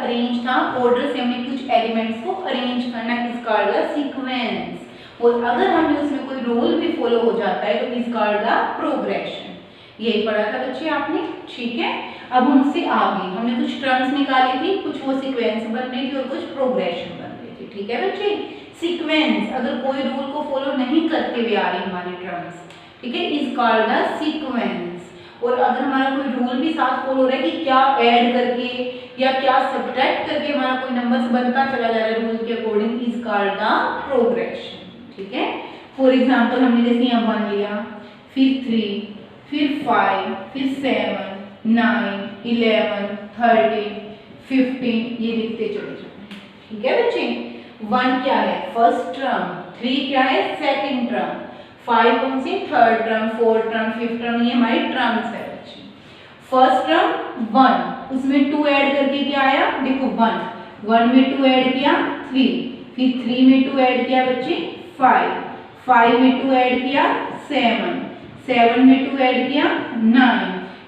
Arrange था, order से हमने कुछ एलिमेंट्स को अरेंज करना, इज कॉल्ड द सीक्वेंस। और अगर हमें उसमें कोई रूल भी फॉलो हो जाता है तो इज कॉल्ड द प्रोग्रेशन। यही पढ़ा था बच्चे आपने, ठीक है। अब हमसे आगे हमने कुछ टर्म्स निकाली थी, कुछ वो सीक्वेंस बन रही थी और कुछ प्रोग्रेशन बन रही थी, ठीक है बच्चे। सीक्वेंस अगर कोई रूल को फॉलो नहीं करते हुए आ रही हमारी टर्म्स, ठीक है, इज कॉल्ड द सीक्वेंस। और अगर हमारा कोई रूल भी साथ फॉलो हो रहा है कि क्या ऐड करके या क्या सब्ट्रैक्ट करके हमारा कोई नंबर्स बनता चला जा रहा है रूल के according, is called the progression, ठीक है। फॉर एग्जांपल हमने जैसे यहाँ 1 लिया, फिर 3, फिर 5, फिर 7, 9, 11, 13, 15, ये लिखते चले जाते हैं, ठीक है बच्चे। 1 क्या है, फर्स्ट टर्म, 3 क्या है, सेकंड टर्म, 5 कौन सी, third term, fourth term, fifth term, ये हमारी टर्म्स है बच्चे। फर्स्ट टर्म 1, उसमें 2 ऐड करके क्या आया, देखो 1 में 2 ऐड किया 3, फिर 3 में 2 ऐड किया बच्चे 5 में 2 ऐड किया 7 में 2 ऐड किया 9,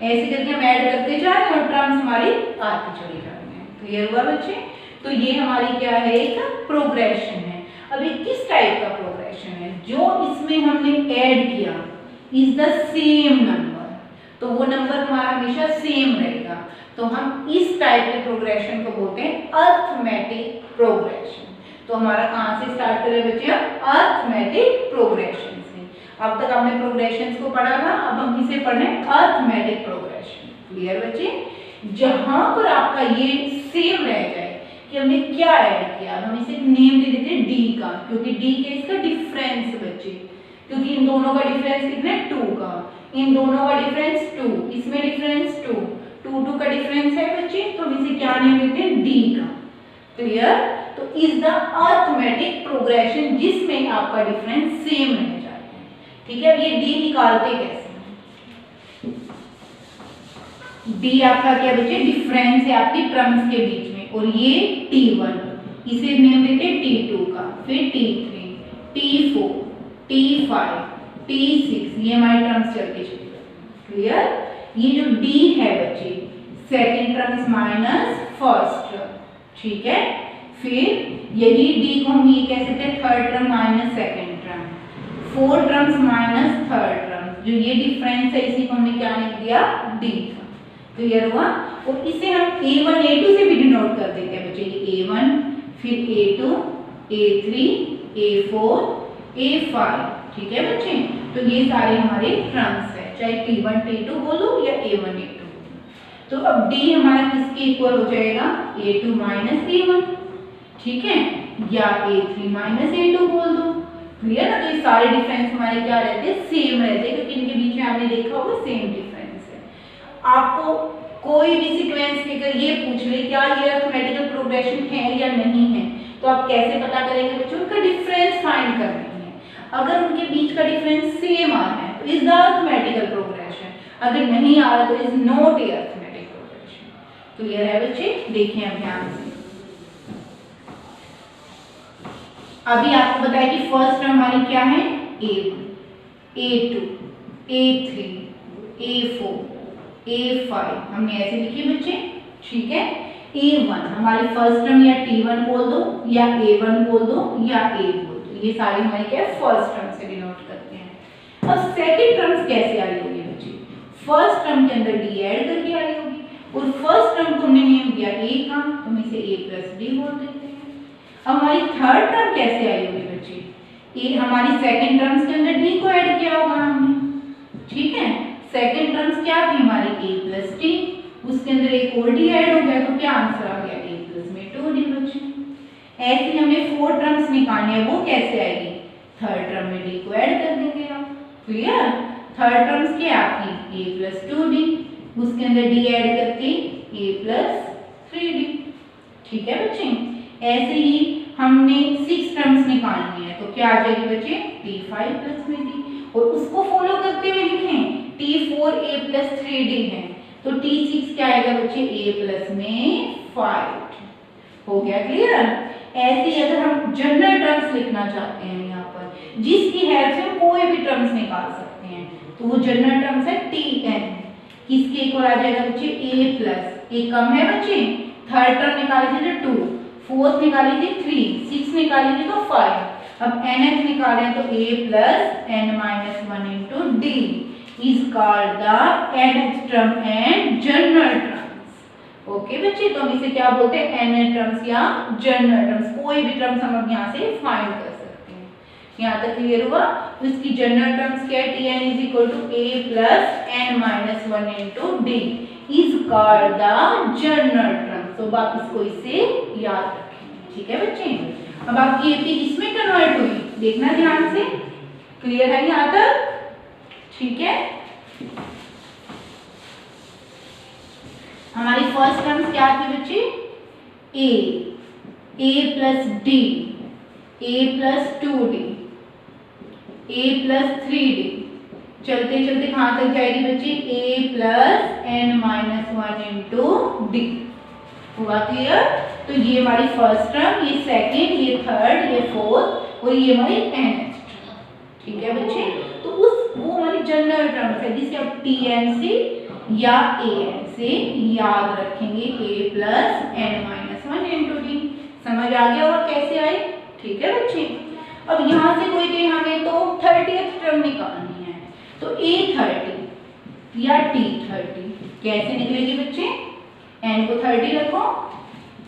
ऐसे करके हम ऐड करते जा रहे हैं और टर्म्स हमारी आती चली जा रही हैं। क्लियर हुआ बच्चे? तो ये हमारी क्या है, एक प्रोग्रेशन है। अब ये किस टाइप का प्रोग्रेशन है, जो इसमें हमने ऐड किया इज द सेम नंबर, तो वो नंबर हमारा हमेशा सेम रहेगा, तो हम इस टाइप के प्रोग्रेशन को बोलते हैं अर्थमेटिक प्रोग्रेशन। तो हमारा कहां से स्टार्ट करें बच्चे, अर्थमेटिक प्रोग्रेशन से। अब तक हमने प्रोग्रेशंस को पढ़ा था, अब हम किसे पढ़ रहे हैं, अर्थमेटिक प्रोग्रेशन। क्लियर बच्चे? जहां पर आपका ये सेम रह जाए कि हमने क्या ऐड किया, हम इसे नेम दे देते हैं डी का, क्योंकि डी क्या इसका डिफरेंस बच्चे, क्योंकि इन दोनों का डिफरेंस कितना है 2 का, इन दोनों का डिफरेंस 2, इसमें डिफरेंस 2 2 का डिफरेंस है बच्चे, तो हम इसे क्या नेम देते हैं डी का। क्लियर? तो इज द अर्थमेटिक प्रोग्रेशन जिसमें आपका डिफरेंस सेम रह जाए, ठीक है। अब ये डी निकालते कैसे, डी आपका क्या बच्चे, डिफरेंस है आपकी टर्म्स के बीच में, और ये T1, इसे नेम देते हैं T2 का, फिर T3, T4, T5, T6, ये हमारे टर्म्स चलते चले जाते हैं। क्लियर? ये जो D है बच्चे, second terms minus first term, ठीक है। फिर यही D को हम ये कह सकते हैं third term minus second term, fourth terms minus third term, जो ये डिफरेंस है इसी को हमने क्या लिख दिया, D। क्लियर हुआ? और इसे हम A1 A2 से भी डिनोट कर देते हैं बच्चे, A1, फिर A2, A3, A4, A5, ठीक है बच्चे। तो ये सारे हमारे टर्म्स है, चाहे T1 T2 बोलो या A1 A2 बोलो। तो अब D हमारा किसके इक्वल हो जाएगा, A2 माइनस A1, ठीक है, या A3 माइनस A2 बोल दो। क्लियर ना? तो ये सारे डिफरेंस हमारे क्या रहते हैं, सेम रहते हैं, क्योंकि इनके बीच में आपने देखा होगा सेम डिफरेंस। आपको कोई भी सीक्वेंस लेकर ये पूछ ले क्या ये अरिथमेटिकल प्रोग्रेशन है या नहीं है, तो आप कैसे पता करेंगे बच्चों, उनका डिफरेंस फाइंड करनी है। अगर उनके बीच का डिफरेंस सेम आ रहा है तो इज द अरिथमेटिकल प्रोग्रेशन, अगर नहीं आ रहा तो is not a arithmetic progression. Clear है बच्चे? देखें अब ध्यान से। अभी आपको बताया कि फर्स्ट टर्म हमारी क्या है, A1, A2, A3, A4, A5, हमने ऐसे लिखी बच्चे, ठीक है। A1 हमारी फर्स्ट टर्म या T1 बोल दो या A1 बोल दो या A बोल दो, ये सारी हमारी क्या है, फर्स्ट टर्म से डिनोट करते हैं। अब सेकंड टर्म्स कैसे आई होगी बच्चे, फर्स्ट टर्म के अंदर D ऐड करके आई होगी, और फर्स्ट टर्म को हमने नेम दिया A का, तो हम इसे A प्लस D बोल देते हैं। अब हमारी थर्ड टर्म कैसे आई होगी बच्चे, ये हमारी सेकंड टर्म्स के अंदर D को ऐड किया होगा हमने, ठीक है। सेकंड टर्म्स क्या थी हमारी, A प्लस D, उसके अंदर एक और D ऐड हो गया, तो क्या आंसर आ गया, A प्लस में 2D बच्चे। ऐसे हमें 4 टर्म्स निकालनी है, वो कैसे आएगी, थर्ड टर्म में D को ऐड कर देंगे आप। क्लियर? थर्ड टर्म्स क्या आपकी, A प्लस 2D, उसके अंदर D ऐड करके A प्लस 3D, ठीक है बच्चे। ऐसे ही हमने 6 टर्म्स निकालनी है, तो क्या आ जाएगी बच्चे, T5 प्लस में D, और उसको फॉलो करते हुए लिखें T4 A प्लस 3D है, तो T6 क्या आएगा बच्चे, A प्लस में 5, हो गया क्लियर। ऐसे ही अगर हम जनरल टर्म्स लिखना चाहते हैं यहाँ पर, जिसकी हेल्प से हम कोई भी टर्म्स निकाल सकते हैं, तो वो जनरल टर्म्स है Tn, किसके इक्वल आ जाएगा बच्चे, A प्लस, A कम है बच्चे थर्ड टर्म निकाली थी तो 2, फोर्थ निकाली थी 3, 6 निकाली थी तो 5, अब nth निकाले तो a plus n minus 1 into d is called the nth term and general terms। Okay बच्चे, तो हम इसे क्या बोलते हैं, nth terms या general terms। कोई भी terms हम अब यहाँ से फाइंड कर सकते हैं। यहाँ तक क्लियर हुआ? तो इसकी जनरल टर्म्स क्या है, Tn is equal to a plus n minus 1 into d is called the general term। तो आप इसको इससे याद रखें, ठीक है बच्चे। अब आपकी AP किसमें कन्वर्ट हुई, देखना ध्यान से। क्लियर है यहाँ तक? ठीक है। हमारी फर्स्ट टर्म्स क्या थी बच्चे, a plus d, a plus 2d, a plus 3d। चलते चलते कहां तक जाएगी बच्चे, a plus n minus 1 into d। हुआ क्लियर? तो ये हमारी फर्स्ट टर्म, ये सेकेंड, ये थर्ड, ये फोर्थ और ये हमारी nth टर्म। ठीक है बच्चे, तो वो हमारी जनरल टर्म्स है जिसे आप Tn से या an से याद रखेंगे, a plus n minus 1 into d। समझ आ गया और कैसे आए? ठीक है बच्चे। अब यहाँ से कोई कहे हमें तो 30th टर्म निकालनी है, तो A30 या T30 कैसे निकलेगी बच्चे, n को 30 रखो,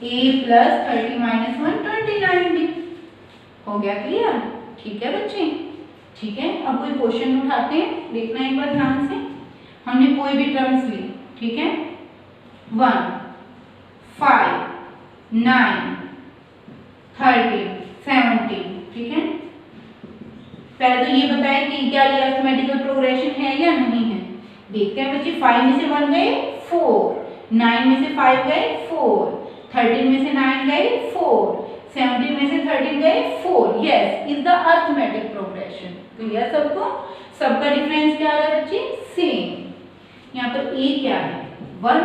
a plus 30 minus 1 29 भी। हो गया क्लियर? ठीक है बच्चे। ठीक है, अब कोई क्वेश्चन उठाते हैं, देखना एक बार ध्यान से। हमने कोई भी टर्म्स ली, ठीक है, 1 5 9 13 17, ठीक है। पहले तो ये बताएं कि क्या ये अरिथमेटिकल प्रोग्रेशन है या नहीं है। देखते हैं बच्चे, 5 में से 1 गए 4, 9 में से 5 गए 4, 13 में से 9 गए 4, 17 में से 13 गए 4। Yes, is the arithmetic progression. Clear सबको? सबका डिफरेंस क्या है बच्चे, सेम। यहाँ पर a क्या है, 1,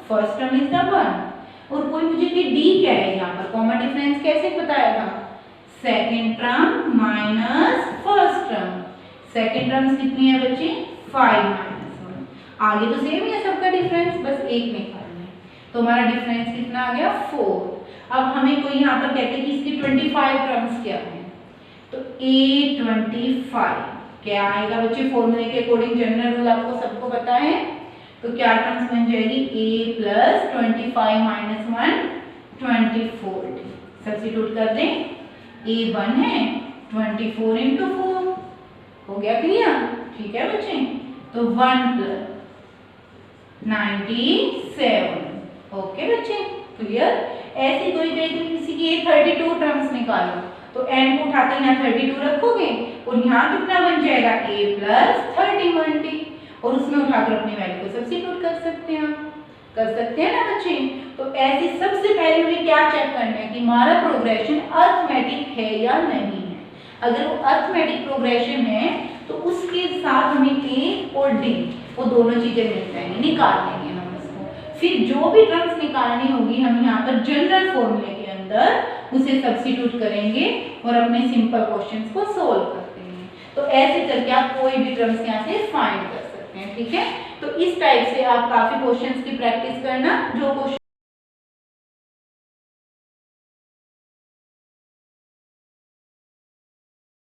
फर्स्ट टर्म इज द 1, और कोई मुझे कि d क्या है, यहाँ पर कॉमन डिफरेंस कैसे बताया था, second term minus first term. Second terms कितनी है बच्चे, 5 minus 1। आगे तो सेम ही है सबका डिफरेंस, बस एक निकालना है। तो हमारा डिफरेंस कितना आ गया, 4। अब हमें कोई यहाँ पर कहते हैं कि इसकी 25 टर्म्स क्या है, तो A25 क्या आएगा बच्चे, फॉर्मूले के अकॉर्डिंग जनरल रूल आपको सबको पता है। तो क्या टर्म्स बन जाएगी, a plus 25 minus 1 24। सब्स्टिट्यूट कर दें, a 1 है, 24 into 4। हो गया क्लियर? ठीक है बच्चे, तो 1 plus 97। ओके बच्चे, क्लियर? ऐसे कोई कहेगी किसी की 32 टर्म्स निकालो, तो n को उठाकर यहाँ 32 रखोगे और यहाँ कितना बन जाएगा, a plus 31t, और उसमें उठाकर अपनी वैल्यू को सब्स्टिट्यूट कर सकते हैं। कर सकते हैं ना बच्चे? तो ऐसे सबसे पहले हमें क्या चेक करना है कि हमारा प्रोग्रेशन अरिथमेटिक है या नहीं है। अगर वो अरिथमेटिक प्रोग्रेशन है तो उसके साथ हमें a और d वो दोनों चीजें मिल जाएंगी, निकाल लेंगे हम उसको। फिर जो भी टर्म्स निकालनी होगी हम यहाँ पर जनरल फॉर्मूले के अंदर उसे सब्स्टिट्यूट करेंगे और अपने सिंपल क्वेश्चंस को सोल्व करते हैं। तो ऐसे करके आप कोई भी टर्म्स यहाँ से फाइंड कर सकते हैं। ठीक है, तो इस टाइप से आप काफी क्वेश्चंस की प्रैक्टिस करना, जो क्वेश्चन